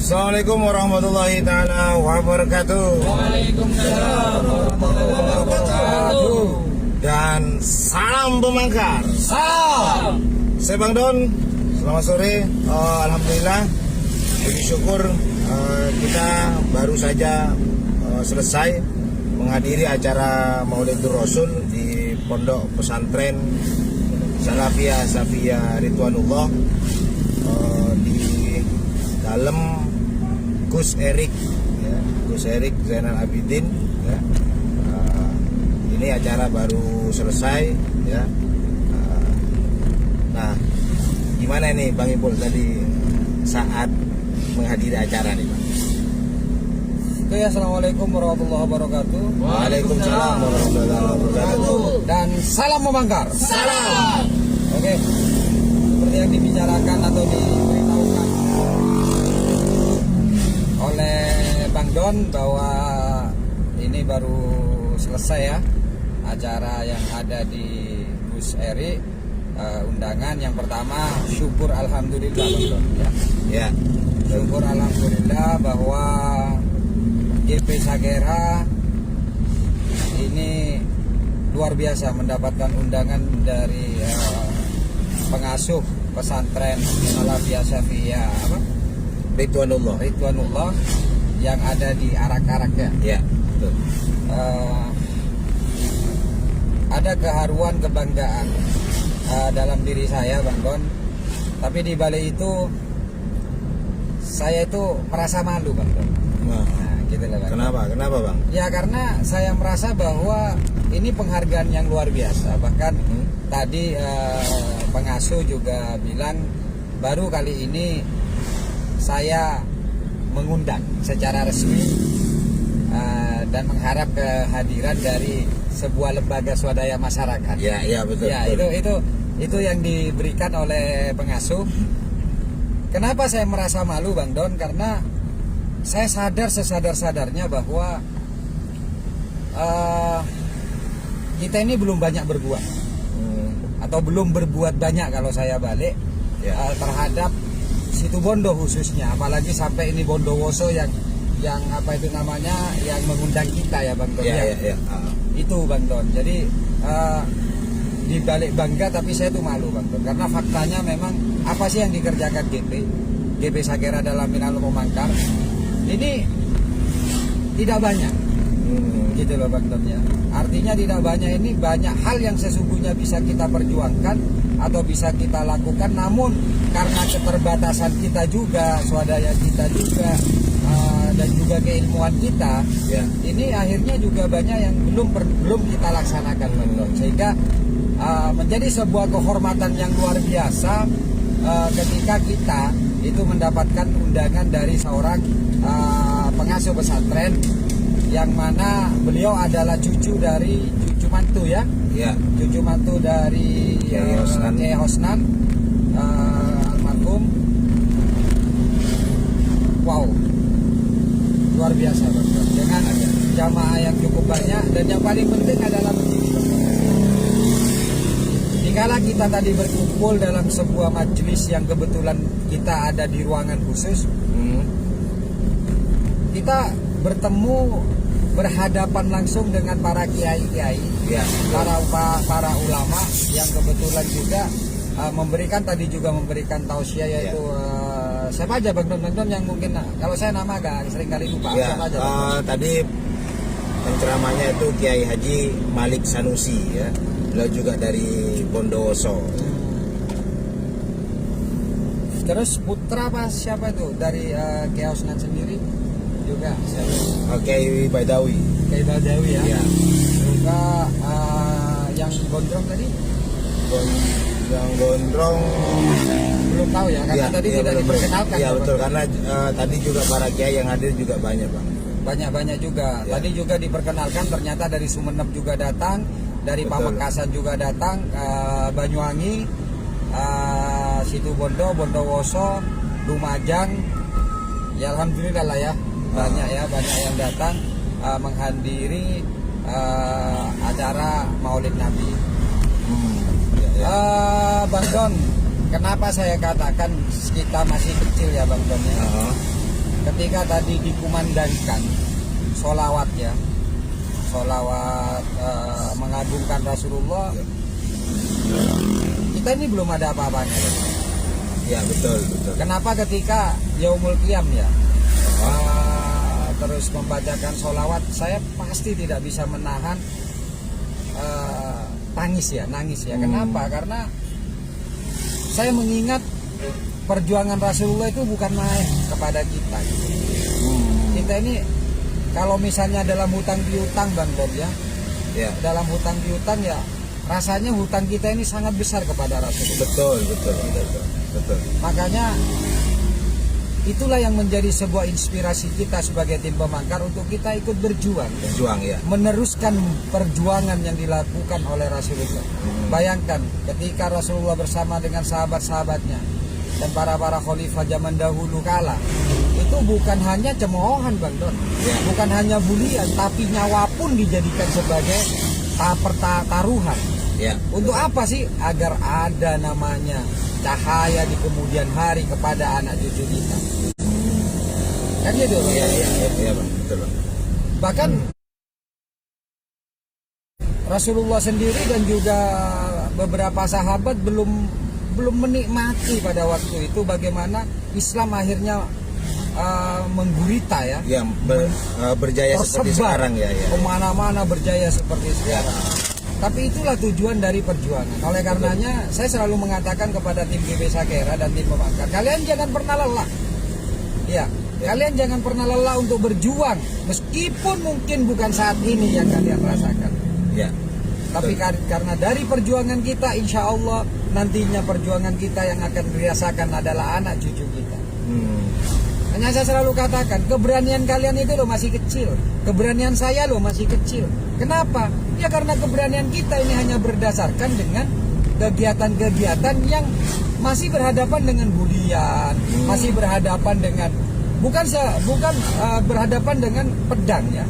Assalamualaikum warahmatullahi taala wabarakatuh. Waalaikumsalam warahmatullahi wabarakatuh. Dan salam pemangkar. Salam. Saya Bang Don. Selamat sore. Alhamdulillah, puji syukur kita baru saja selesai menghadiri acara Maulidur Rasul di Pondok Pesantren Salafiyah Safiyah Ridwanullah di dalam Gus Erik, ya, Gus Erik Zainal Abidin, ya. Ini acara baru selesai, ya. Nah, gimana nih Bang Ipul tadi saat menghadiri acara nih, Bang? Oke, assalamualaikum warahmatullahi wabarakatuh. Waalaikumsalam warahmatullahi wabarakatuh. Dan salam membangkar. Salam. Oke, seperti yang dibicarakan atau diberitahukan oleh Bang Don bahwa ini baru selesai ya acara yang ada di Gus Erik. Undangan yang pertama, syukur alhamdulillah Bang Don, ya. Ya. Syukur alhamdulillah bahwa GP Sagera ini luar biasa mendapatkan undangan dari pengasuh pesantren Salafiyah Safiyah Ridwanullah yang ada di Arak-Arak ya. Ya, betul. Ada keharuan, kebanggaan dalam diri saya Bang Don. Tapi di balik itu saya itu merasa malu Bang Don. Nah, Gitu lah, Bang. kenapa Bang? Ya karena saya merasa bahwa ini penghargaan yang luar biasa. Bahkan tadi pengasuh juga bilang baru kali ini saya mengundang secara resmi dan mengharap kehadiran dari sebuah lembaga swadaya masyarakat. Ya betul. Ya betul. itu yang diberikan oleh pengasuh. Kenapa saya merasa malu Bang Don? Karena saya sadar sesadar-sadarnya bahwa kita ini belum banyak berbuat atau belum berbuat banyak kalau saya balik terhadap Situ Bondo khususnya, apalagi sampai ini Bondowoso yang apa itu namanya yang mengundang kita ya Bang Don. Ya. Itu Bang Don. Jadi dibalik bangga tapi saya tuh malu Bang Don, karena faktanya memang apa sih yang dikerjakan GP Sagera dalam Minal Memangkar ini tidak banyak, gitu loh Bang Don ya. Artinya tidak banyak, ini banyak hal yang sesungguhnya bisa kita perjuangkan atau bisa kita lakukan, namun karena keterbatasan kita juga, swadaya kita juga, dan juga keilmuan kita, ini akhirnya juga banyak yang belum kita laksanakan Bang Don. Sehingga menjadi sebuah kehormatan yang luar biasa ketika kita itu mendapatkan undangan dari seorang pengasuh pesantren yang mana beliau adalah cucu mantu ya. Cucu mantu dari Kiai Hosnan almarhum. Wow, luar biasa Bang. Dengan jamaah yang cukup banyak, dan yang paling penting adalah begini. Dikala kita tadi berkumpul dalam sebuah majelis yang kebetulan kita ada di ruangan khusus, kita bertemu berhadapan langsung dengan para kiai-kiai, para ulama yang kebetulan juga memberikan tausiah, yaitu siapa aja Bang Don yang mungkin kalau saya nama agak sering kali lupa. Siapa aja tadi penceramahnya itu Kiai Haji Malik Sanusi ya. Beliau juga dari Bondowoso. Terus putra apa siapa itu dari Kiai Hosnan sendiri juga siapa? Kiai Badawi. Kiai Badawi ya. Juga yang gondrong tadi? Yang gondrong belum tahu ya, karena tadi tidak diperkenalkan. Iya betul, karena tadi juga para kiai yang hadir juga banyak Bang. Banyak juga. Tadi juga diperkenalkan, ternyata dari Sumeneb juga datang, dari Pamekasan juga datang, Banyuwangi, Situ Bondo, Bondowoso, Lumajang. Ya alhamdulillah lah ya, banyak yang datang menghadiri acara Maulid Nabi. Bang Don, kenapa saya katakan kita masih kecil ya Bang Don ya? ketika tadi dikumandangkan sholawat ya, sholawat mengagungkan Rasulullah, kita ini belum ada apa-apanya. Ya betul betul. Kenapa ketika Yaumul Qiyam ya, terus membacakan sholawat, saya pasti tidak bisa menahan nangis ya. Kenapa? Karena saya mengingat perjuangan Rasulullah itu bukan main kepada kita. Kita ini kalau misalnya dalam hutang piutang Bang Bob ya, dalam hutang piutang ya, rasanya hutang kita ini sangat besar kepada Rasulullah. Betul. Makanya itulah yang menjadi sebuah inspirasi kita sebagai tim pemangkar untuk kita ikut berjuang ya, meneruskan perjuangan yang dilakukan oleh Rasulullah. Bayangkan ketika Rasulullah bersama dengan sahabat-sahabatnya dan para khalifah zaman dahulu kala, itu bukan hanya cemoohan Bang Don, bukan hanya bulian, tapi nyawa pun dijadikan sebagai taruhan. Untuk apa sih? Agar ada namanya cahaya di kemudian hari kepada anak cucu kita. Kan gitu Bang? Iya Bang, betul Bang. Bahkan Rasulullah sendiri dan juga beberapa sahabat belum menikmati pada waktu itu bagaimana Islam akhirnya menggurita ya, berjaya seperti sekarang ya. Kemana-mana berjaya seperti sekarang. Tapi itulah tujuan dari perjuangan. Oleh karenanya saya selalu mengatakan kepada tim GB Sakera dan tim pemangkar, kalian jangan pernah lelah. Kalian jangan pernah lelah untuk berjuang, meskipun mungkin bukan saat ini yang kalian rasakan. Tapi karena dari perjuangan kita, insya Allah nantinya perjuangan kita yang akan dirasakan adalah anak cucu kita. Hanya saya selalu katakan, keberanian kalian itu loh masih kecil, keberanian saya loh masih kecil. Kenapa? Ya karena keberanian kita ini hanya berdasarkan dengan kegiatan-kegiatan yang masih berhadapan dengan bulian, masih berhadapan dengan bukan berhadapan dengan pedang ya.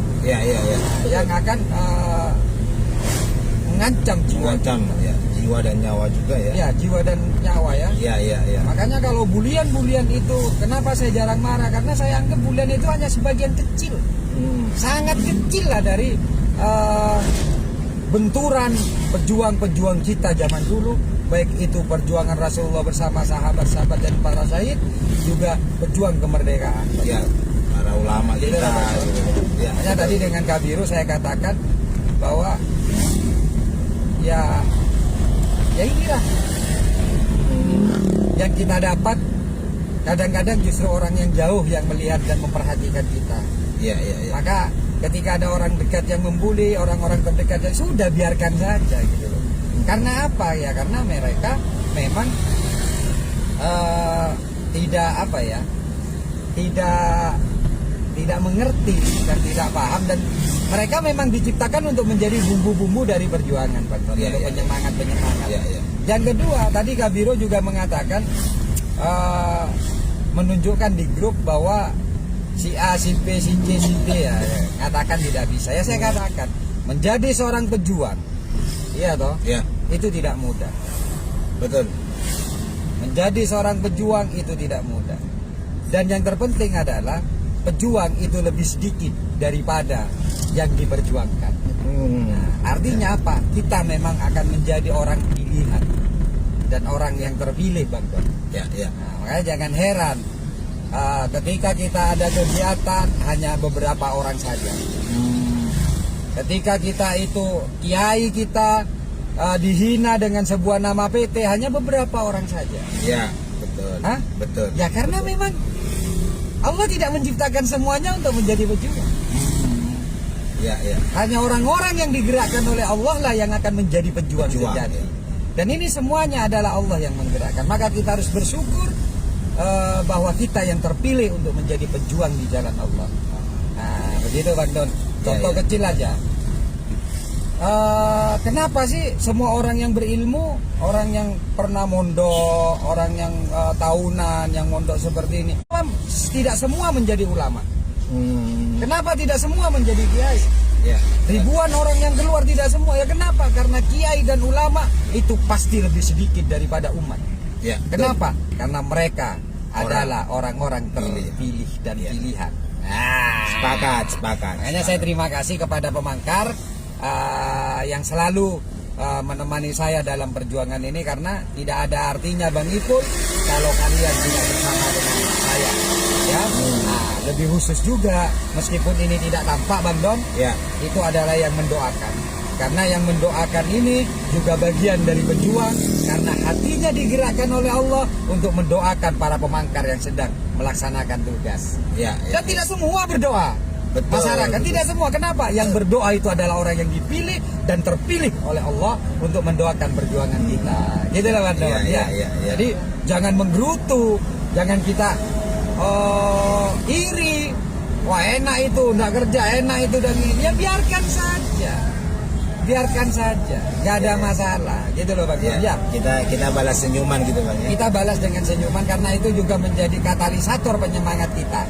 Yang akan mengancam jiwa dan nyawa juga ya. Jiwa dan nyawa ya. Makanya kalau bulian itu, kenapa saya jarang marah? Karena saya anggap bulian itu hanya sebagian kecil, sangat kecil lah dari benturan pejuang-pejuang kita zaman dulu, baik itu perjuangan Rasulullah bersama sahabat-sahabat dan para syahid, juga pejuang kemerdekaan. Para ulama kita. Hanya tadi dengan Kabiru saya katakan bahwa ya inilah yang kita dapat. Kadang-kadang justru orang yang jauh yang melihat dan memperhatikan kita. Maka ketika ada orang dekat yang membuli, orang-orang terdekat, ya sudah biarkan saja gitu loh. Karena apa ya? Karena mereka memang tidak mengerti dan tidak paham, dan mereka memang diciptakan untuk menjadi bumbu-bumbu dari perjuangan, Pak. Penyemangat. Yang kedua, tadi Kabiro juga mengatakan menunjukkan di grup bahwa si A, si B, si C, si D ya, katakan tidak bisa. Ya saya katakan, menjadi seorang pejuang, itu tidak mudah. Betul. Menjadi seorang pejuang itu tidak mudah. Dan yang terpenting adalah pejuang itu lebih sedikit daripada yang diperjuangkan. Artinya apa? Kita memang akan menjadi orang pilihan dan orang yang terpilih, Bang Don. Makanya jangan heran ketika kita ada kegiatan hanya beberapa orang saja. Ketika kita itu kiai kita dihina dengan sebuah nama PT, hanya beberapa orang saja. Betul. Ya karena memang Allah tidak menciptakan semuanya untuk menjadi pejuang. Hanya orang-orang yang digerakkan oleh Allah lah yang akan menjadi pejuang sejati. Dan ini semuanya adalah Allah yang menggerakkan. Maka kita harus bersyukur bahwa kita yang terpilih untuk menjadi pejuang di jalan Allah. Nah, begitu Bang Don. Contoh kecil aja. Kenapa sih semua orang yang berilmu, orang yang pernah mondok, orang yang tahunan, yang mondok seperti ini, tidak semua menjadi ulama? Kenapa tidak semua menjadi kiai? Ribuan orang yang keluar tidak semua. Ya kenapa? Karena kiai dan ulama itu pasti lebih sedikit daripada umat. Kenapa? Karena mereka adalah orang-orang terpilih dan Ya. pilihan. Sepakat. Makanya saya terima kasih kepada Pemangkar yang selalu menemani saya dalam perjuangan ini, karena tidak ada artinya Bang Ipul kalau kalian tidak bersama dengan saya. Ya, lebih khusus juga meskipun ini tidak tampak Bang Don, Ya. itu adalah yang mendoakan. Karena yang mendoakan ini juga bagian dari pejuang, karena hatinya digerakkan oleh Allah untuk mendoakan para pemangkar yang sedang melaksanakan tugas. Ya. Dan tidak semua berdoa. Betul, Masyarakat betul. tidak semua. Kenapa? Yang berdoa itu adalah orang yang dipilih dan terpilih oleh Allah untuk mendoakan perjuangan kita. Gitu lah Bang Don. Iya. Jadi jangan menggerutu, jangan kita iri. Wah enak itu, nggak kerja enak itu dan ini. Ya biarkan saja, nggak ada masalah. Gitu loh Bang Don. Ya. Ya. Kita balas senyuman gitu Bang ya. Kita balas dengan senyuman karena itu juga menjadi katalisator penyemangat kita.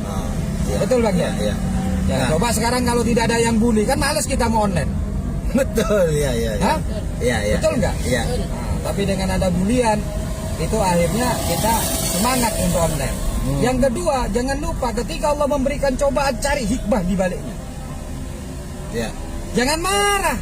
Oh, ya. Betul Bang ya? Ya. Ya, Nah. coba sekarang kalau tidak ada yang bully kan males kita mau online. Betul, ya. Hah? Ya. Betul nggak? Iya. Nah, tapi dengan ada bulian itu akhirnya kita semangat untuk online. Yang kedua, jangan lupa ketika Allah memberikan cobaan, cari hikmah di baliknya. Ya. Jangan marah,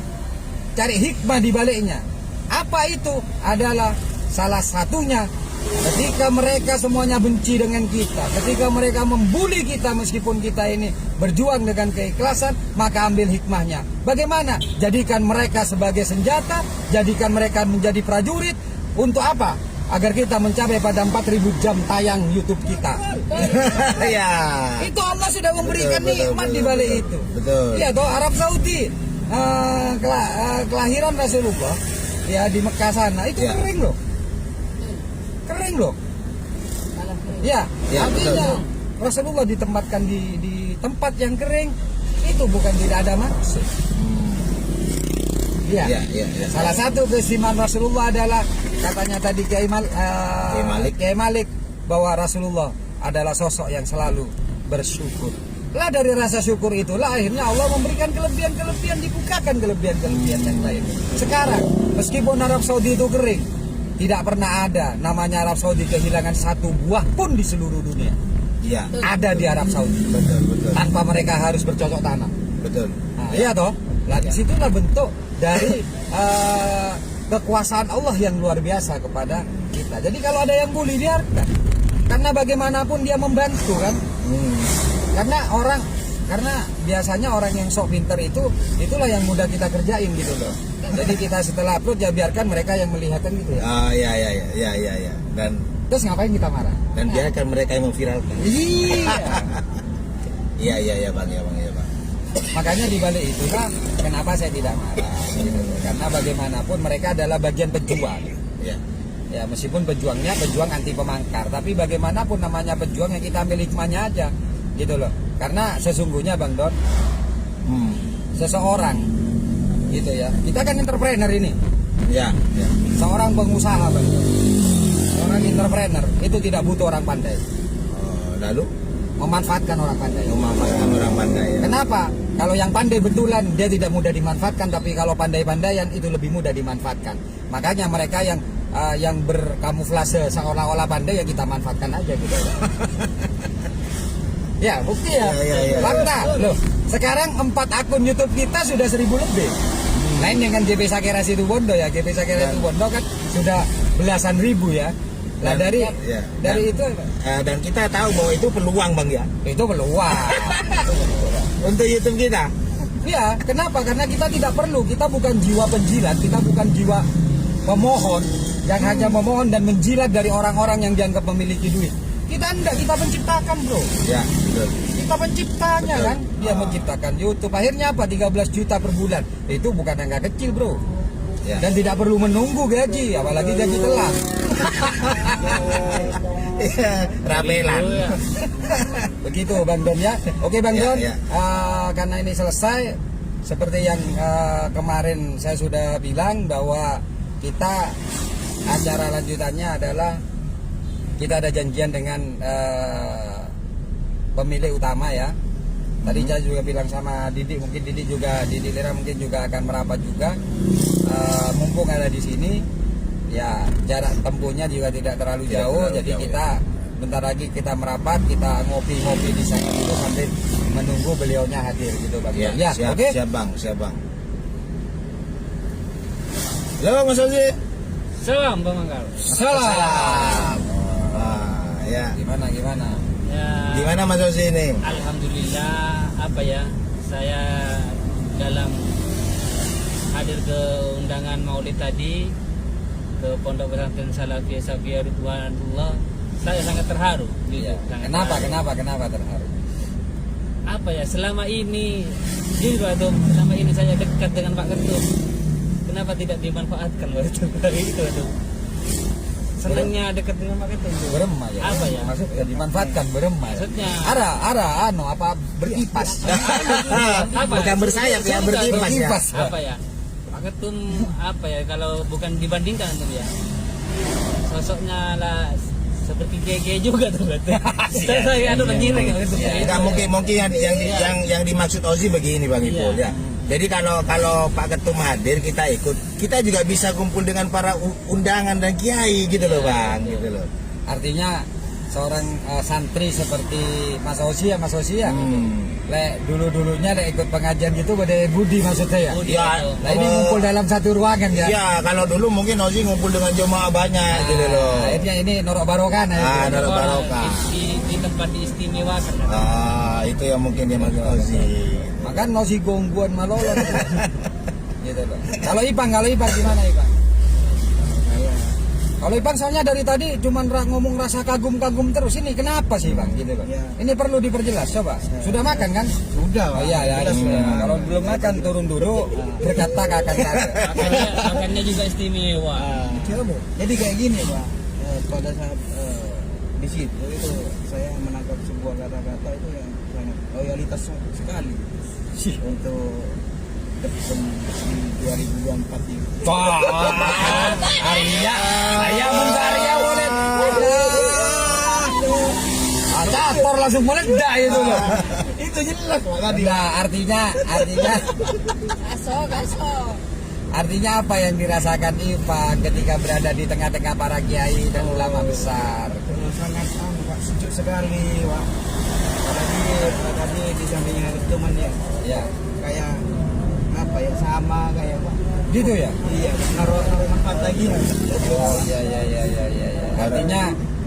cari hikmah di baliknya. Apa itu? Adalah salah satunya ketika mereka semuanya benci dengan kita, ketika mereka membuli kita meskipun kita ini berjuang dengan keikhlasan, maka ambil hikmahnya. Bagaimana? Jadikan mereka sebagai senjata, jadikan mereka menjadi prajurit. Untuk apa? Agar kita mencapai pada 4.000 jam tayang YouTube kita. Ya. Itu Allah sudah memberikan Betul, nikmat betul, di balik betul. itu. Betul. Iya toh, Arab Saudi kelahiran Rasulullah ya di Mekah sana itu Ya. kering loh. Ya, Ya, artinya betul. Rasulullah ditempatkan di tempat yang kering itu bukan tidak ada maksud. Iya. Ya. Salah satu keistimewaan Rasulullah adalah katanya tadi Kiai Malik bahwa Rasulullah adalah sosok yang selalu bersyukur. Lah dari rasa syukur itulah akhirnya Allah memberikan kelebihan-kelebihan, dibukakan kelebihan-kelebihan yang lain. Sekarang meskipun Arab Saudi itu kering, tidak pernah ada namanya Arab Saudi kehilangan satu buah pun di seluruh dunia. Iya. Ada di Arab Saudi. Betul. Tanpa mereka harus bercocok tanam. Betul. Nah, iya toh. Lah disitulah bentuk dari kekuasaan Allah yang luar biasa kepada kita. Jadi kalau ada yang bully biarkan. Karena bagaimanapun dia membantu kan. Karena biasanya orang yang sok pinter itulah yang mudah kita kerjain gitu loh. Jadi kita setelah upload ya biarkan mereka yang melihatkan gitu ya. Ya. Terus ngapain kita marah? Dan biarkan mereka yang memviralkan. Iya. Iya Bang. Makanya di balik itulah kenapa saya tidak marah gitu. Karena bagaimanapun mereka adalah bagian pejuang. Ya. Ya meskipun pejuangnya pejuang anti pemangkar, tapi bagaimanapun namanya pejuang yang kita ambil hikmahnya aja gitu loh. Karena sesungguhnya Bang Don, seseorang gitu ya, kita kan entrepreneur ini, Ya. seorang pengusaha Bang Don, seorang entrepreneur itu tidak butuh orang pandai, Oh, lalu memanfaatkan orang pandai. memanfaatkan orang pandai ya. Kenapa? Kalau yang pandai betulan dia tidak mudah dimanfaatkan, tapi kalau pandai-pandaian itu lebih mudah dimanfaatkan. Makanya mereka yang berkamuflase seolah-olah pandai ya kita manfaatkan aja gitu. Ya bukti ya, Ya. fakta loh. Sekarang 4 akun YouTube kita sudah 1.000 lebih. Lain dengan GP Sakera Situbondo ya, GP Sakera Situbondo kan sudah belasan ribu ya. Nah dari itu Dan kita tahu bahwa itu peluang Bang ya. itu peluang. Untuk YouTube kita. Ya, kenapa? Karena kita tidak perlu, kita bukan jiwa penjilat, kita bukan jiwa pemohon yang hanya memohon dan menjilat dari orang-orang yang dianggap memiliki duit. Kita enggak, kita penciptakan bro. Ya, betul. Kita penciptanya Betul. kan. Dia menciptakan YouTube. Akhirnya apa? 13 juta per bulan. Itu bukan angka kecil bro. Ya. Dan tidak perlu menunggu gaji, apalagi gaji telat. Ramelan. Begitu Bang Don ya. Oke Bang Ya, Don, ya. Karena ini selesai, seperti yang kemarin saya sudah bilang bahwa kita acara lanjutannya adalah kita ada janjian dengan pemilik utama ya. Tadi saya juga bilang sama Didi, mungkin Didi Lira mungkin juga akan merapat juga. Mumpung ada di sini, ya jarak tempuhnya juga tidak terlalu Tidak jauh, terlalu jadi jauh, kita bentar lagi kita merapat, kita ngopi-ngopi di sana dulu sambil menunggu beliaunya hadir gitu Bang. Ya, Ya, siap, oke. siap bang, siap bang. Halo Mas Ozi. Salam Bang Mangkal. Salam. Ya. Gimana? Ya, Gimana Mas Ozi ini? alhamdulillah apa ya, saya dalam hadir ke undangan Maulid tadi ke Pondok Pesantren Salafiyah Safiyah Ridwanullah, saya sangat terharu. Gitu. Iya. Sangat Kenapa terharu? Apa ya, selama ini gitu atau selama ini saya dekat dengan Pak Ketum, kenapa tidak dimanfaatkan waktu itu tuh? Senangnya dekat dengan Pak Ketum tuh. Beremah ya. Apa ya? Maksudnya dimanfaatkan beremah. Ya? Maksudnya Apa berkipas. apa? Bukan bersayap ya, berkipas ya. Berkipas. Apa ya? Pak Ketum apa ya, kalau bukan dibandingkan tuh ya, sosoknya lah seperti GG juga tuh berarti. Saya ada mengira gitu. Enggak, mungkin yang dimaksud Ozi begini Bang Ipul Iya. ya. Jadi kalau Pak Ketum hadir kita ikut, kita juga bisa kumpul dengan para undangan dan kiai gitu loh Bang, gitu loh. Artinya seorang santri seperti Mas Ozi ya. Lek dulunya lek ikut pengajian gitu pada Budi maksudnya ya. Budi, Ya, betul. Nah ini ngumpul dalam satu ruangan ya. Ya, kalau dulu mungkin Ozi ngumpul dengan jemaah banyak gitu loh. Akhirnya ini norok barokan ya. Ah, norok barokah. Di tempat diistimewakan. Itu yang mungkin dia maksud Ozi. Makan nasi gongguan malolo. Gitu loh. Kalau Ipang gimana Ipang? Kalau Ipang soalnya dari tadi cuman ngomong rasa kagum-kagum terus, ini kenapa sih Bang gitu loh. Ini perlu diperjelas coba. Sudah makan kan? Sudah, Oh iya ya. Kalau belum makan turun dulu berkata kakak. Makannya juga istimewa. Jadi kayak gini Pak, pada saat di situ itu saya menangkap sebuah kata-kata itu yang sangat loyalitas sekali untuk Ketum di 2024 ini. Wah, Arya, ayah muka Arya boleh. Cator langsung meledak itu loh. Itu jelas Pak tadi. Nah, artinya artinya apa yang dirasakan Ipang ketika berada di tengah-tengah para kiai dan ulama besar? Sangat Pak, sejuk sekali Pak. Apalagi tadi di sampingnya teman ya, Ya, kayak apa ya, sama kayak Pak. gitu ya. Iya, naruh manfaat lagi ya. Oh iya. Artinya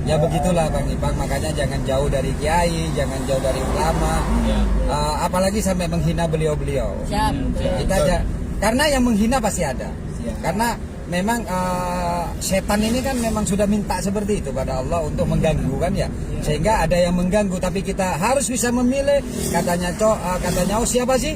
ya begitulah Bang Ipang, makanya jangan jauh dari kiai, jangan jauh dari ulama. Ya. Apalagi sampai menghina beliau-beliau. Siap. Kita karena yang menghina pasti ada. Siap. Karena memang setan ini kan memang sudah minta seperti itu pada Allah untuk mengganggu kan ya. Sehingga ada yang mengganggu, tapi kita harus bisa memilih. Katanya siapa sih?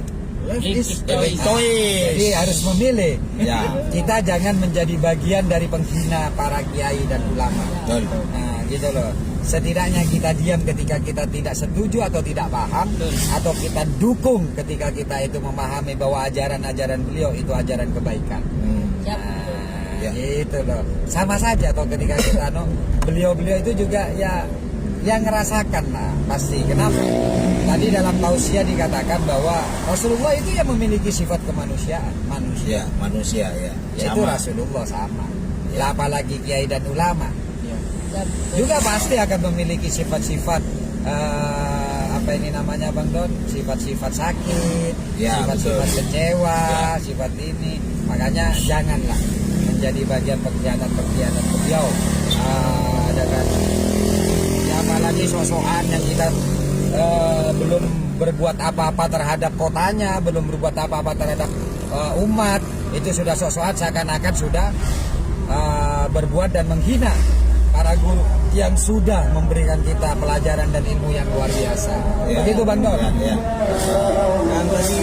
Jadi harus memilih. Ya, kita jangan menjadi bagian dari penghina para kiai dan ulama. Betul. Nah, gitu loh. Setidaknya kita diam ketika kita tidak setuju atau tidak paham, atau kita dukung ketika kita itu memahami bahwa ajaran-ajaran beliau itu ajaran kebaikan. Nah, Ya. gitu loh. Sama saja atau ketika kita beliau-beliau itu juga ya yang ngerasakan lah pasti. Kenapa? Tadi dalam tausiah dikatakan bahwa Rasulullah itu yang memiliki sifat kemanusiaan, manusia. Ya, manusia ya. Yaitu Sama. Rasulullah sama. Lah apalagi kiai dan ulama. Iya. Juga pasti akan memiliki sifat-sifat apa ini namanya Bang Don, sifat-sifat sakit, Ya, sifat-sifat betul. kecewa, sifat ini. Makanya janganlah menjadi bagian pengkhianat beliau. Dengan ya, apalagi sosokan yang kita belum berbuat apa-apa terhadap kotanya, belum berbuat apa-apa terhadap umat, itu sudah sosokan seakan-akan sudah berbuat dan menghina para guru yang sudah memberikan kita pelajaran dan ilmu yang luar biasa. Ya. Begitu Bang Don. Ya. Dan tadi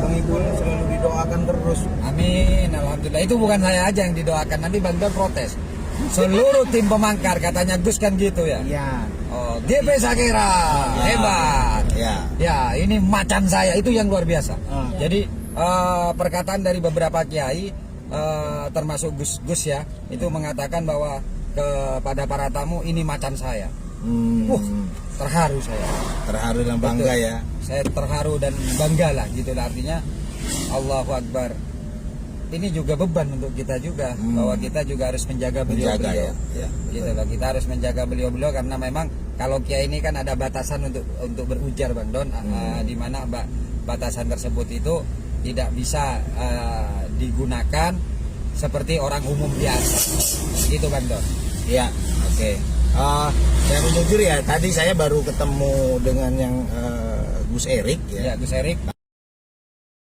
Bang Ipul selalu didoakan terus. Amin, alhamdulillah. Itu bukan saya aja yang didoakan, nanti Bang Don protes. Seluruh tim pemangkar katanya Gus kan gitu ya. Iya. Oh, GP Sakera hebat. Ya. Ya, ini macan saya itu yang luar biasa. Ah. Jadi perkataan dari beberapa kiai termasuk Gus ya, itu mengatakan bahwa kepada para tamu ini macan saya. Terharu saya. Terharu dan bangga ya. Saya terharu dan bangga lah gitu lah, artinya Allahu Akbar. ini juga beban untuk kita juga, bahwa kita juga harus menjaga Menjaga beliau-beliau. ya. Gitu loh, kita harus menjaga beliau-beliau karena memang kalau kiai ini kan ada batasan untuk berujar Bang Don, di mana batasan tersebut itu tidak bisa digunakan seperti orang umum biasa. Gitu Bang Don. Iya, oke. Yang jujur ya, tadi saya baru ketemu dengan yang Gus Erik ya. Ya Gus Erik.